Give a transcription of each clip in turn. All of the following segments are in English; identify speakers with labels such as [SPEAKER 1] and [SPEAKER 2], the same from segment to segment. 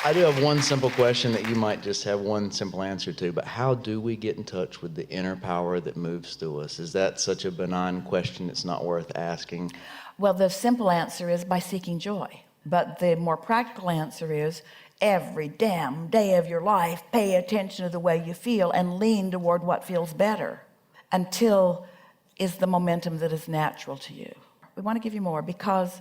[SPEAKER 1] I do have one simple question that you might just have one simple answer to, but how do we get in touch with the inner power that moves through us? Is that such a benign question it's not worth asking?
[SPEAKER 2] Well, the simple answer is by seeking joy. But the more practical answer is every damn day of your life, pay attention to the way you feel and lean toward what feels better until is the momentum that is natural to you. We want to give you more because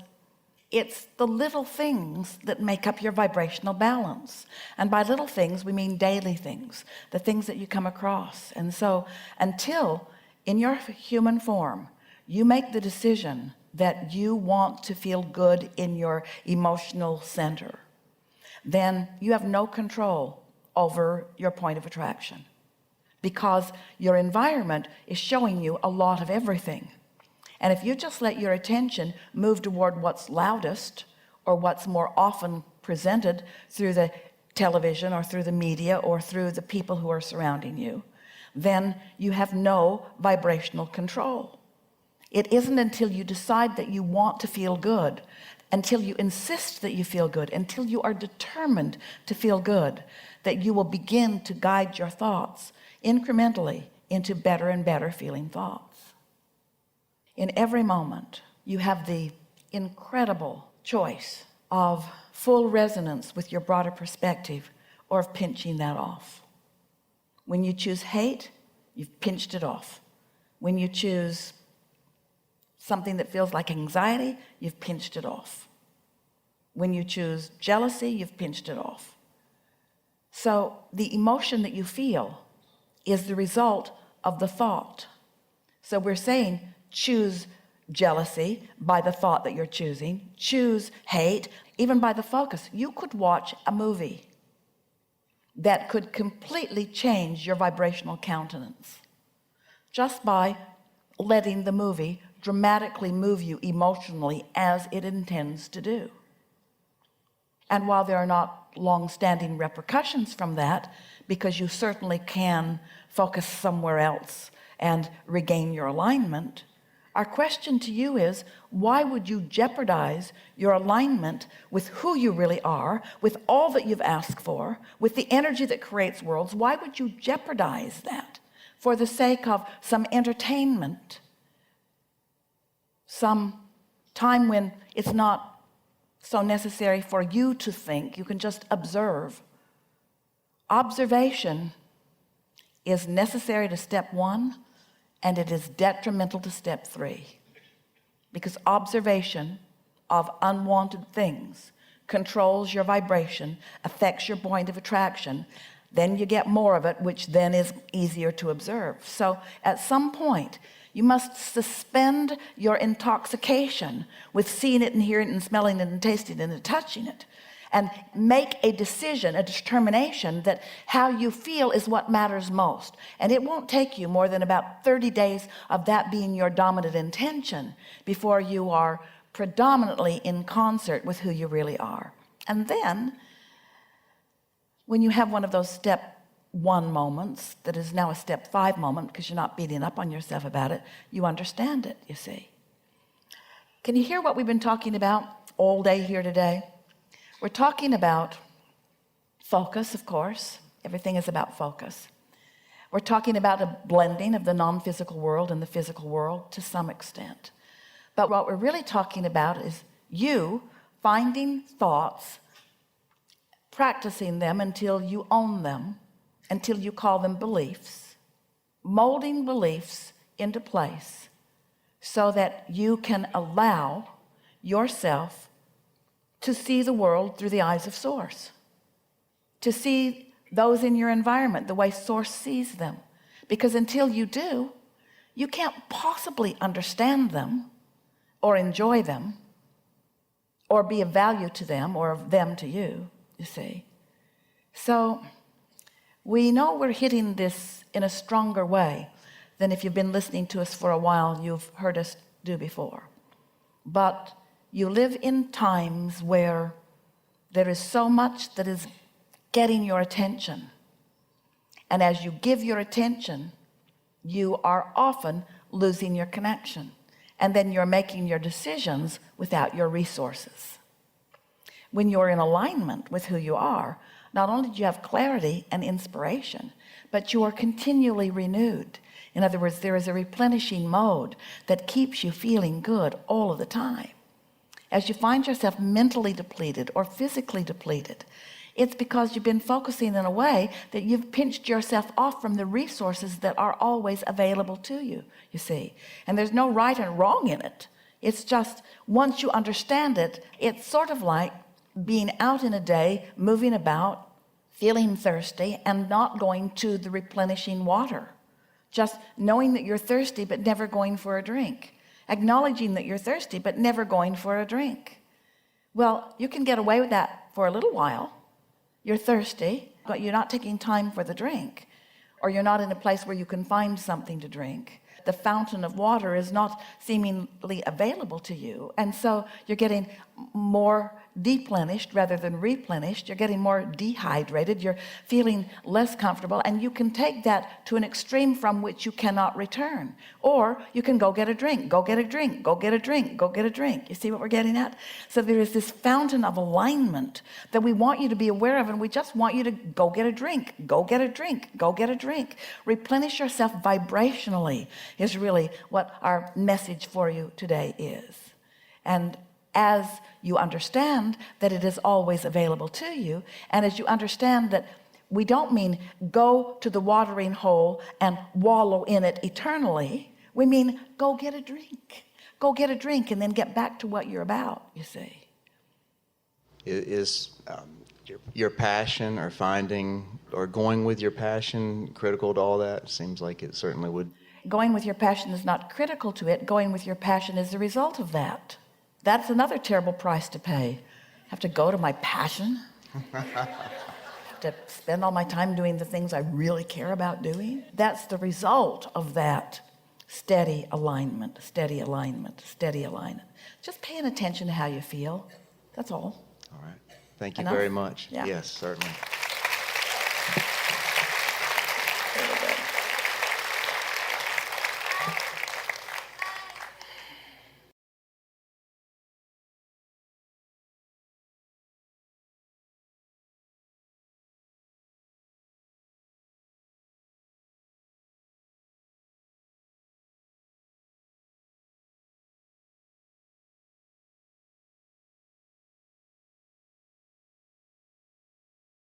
[SPEAKER 2] it's the little things that make up your vibrational balance. And by little things, we mean daily things, the things that you come across. And so until in your human form, you make the decision that you want to feel good in your emotional center, then you have no control over your point of attraction because your environment is showing you a lot of everything. And if you just let your attention move toward what's loudest or what's more often presented through the television or through the media or through the people who are surrounding you, then you have no vibrational control. It isn't until you decide that you want to feel good, until you insist that you feel good, until you are determined to feel good, that you will begin to guide your thoughts incrementally into better and better feeling thoughts. In every moment, you have the incredible choice of full resonance with your broader perspective or of pinching that off. When you choose hate, you've pinched it off. When you choose something that feels like anxiety, you've pinched it off. When you choose jealousy, you've pinched it off. So the emotion that you feel is the result of the thought. So we're saying choose jealousy by the thought that you're choosing, choose hate even by the focus. You could watch a movie that could completely change your vibrational countenance just by letting the movie dramatically move you emotionally as it intends to do. And while there are not long-standing repercussions from that, because you certainly can focus somewhere else and regain your alignment, our question to you is, why would you jeopardize your alignment with who you really are, with all that you've asked for, with the energy that creates worlds? Why would you jeopardize that for the sake of some entertainment, some time when it's not so necessary for you to think, you can just observe? Observation is necessary to step 1, and it is detrimental to step 3, because observation of unwanted things controls your vibration, affects your point of attraction. Then you get more of it, which then is easier to observe. So at some point you must suspend your intoxication with seeing it and hearing it and smelling it and tasting it and touching it, and make a decision, a determination that how you feel is what matters most. And it won't take you more than about 30 days of that being your dominant intention before you are predominantly in concert with who you really are. And then when you have one of those step 1 moments that is now a step 5 moment, because you're not beating up on yourself about it, you understand it, you see. Can you hear what we've been talking about all day here today? We're talking about focus, of course. Everything is about focus. We're talking about a blending of the non-physical world and the physical world to some extent. But what we're really talking about is you finding thoughts, practicing them until you own them, until you call them beliefs, molding beliefs into place so that you can allow yourself to see the world through the eyes of Source, to see those in your environment the way Source sees them. Because until you do, you can't possibly understand them or enjoy them or be of value to them or of them to you, you see. So we know we're hitting this in a stronger way than if you've been listening to us for a while, you've heard us do before. But you live in times where there is so much that is getting your attention. And as you give your attention, you are often losing your connection. And then you're making your decisions without your resources. when you're in alignment with who you are, not only do you have clarity and inspiration, but you are continually renewed. In other words, there is a replenishing mode that keeps you feeling good all of the time. As you find yourself mentally depleted or physically depleted, it's because you've been focusing in a way that you've pinched yourself off from the resources that are always available to you, you see. And there's no right and wrong in it. It's just, once you understand it, it's sort of like being out in a day, moving about, feeling thirsty, and not going to the replenishing water. Just knowing that you're thirsty, but never going for a drink. Acknowledging that you're thirsty, but never going for a drink. Well, you can get away with that for a little while. You're thirsty, but you're not taking time for the drink, or you're not in a place where you can find something to drink. The fountain of water is not seemingly available to you, and so you're getting more deplenished rather than replenished. You're getting more dehydrated. You're feeling less comfortable, and you can take that to an extreme from which you cannot return. Or you can go get a drink, go get a drink, go get a drink, go get a drink. You see what we're getting at? So there is this fountain of alignment that we want you to be aware of, and we just want you to go get a drink, go get a drink, go get a drink. Replenish yourself vibrationally is really what our message for you today is. And as you understand that it is always available to you, and as you understand that we don't mean go to the watering hole and wallow in it eternally, we mean go get a drink. Go get a drink and then get back to what you're about, you see.
[SPEAKER 1] Is your passion or finding or going with your passion critical to all that? Seems like it certainly would.
[SPEAKER 2] Going with your passion is not critical to it. Going with your passion is the result of that. That's another terrible price to pay. I have to go to my passion. I have to spend all my time doing the things I really care about doing. That's the result of that steady alignment, steady alignment, steady alignment. Just paying attention to how you feel. That's all.
[SPEAKER 1] All right. Thank you
[SPEAKER 2] Enough?
[SPEAKER 1] very much.
[SPEAKER 2] Yeah.
[SPEAKER 1] Yes, certainly.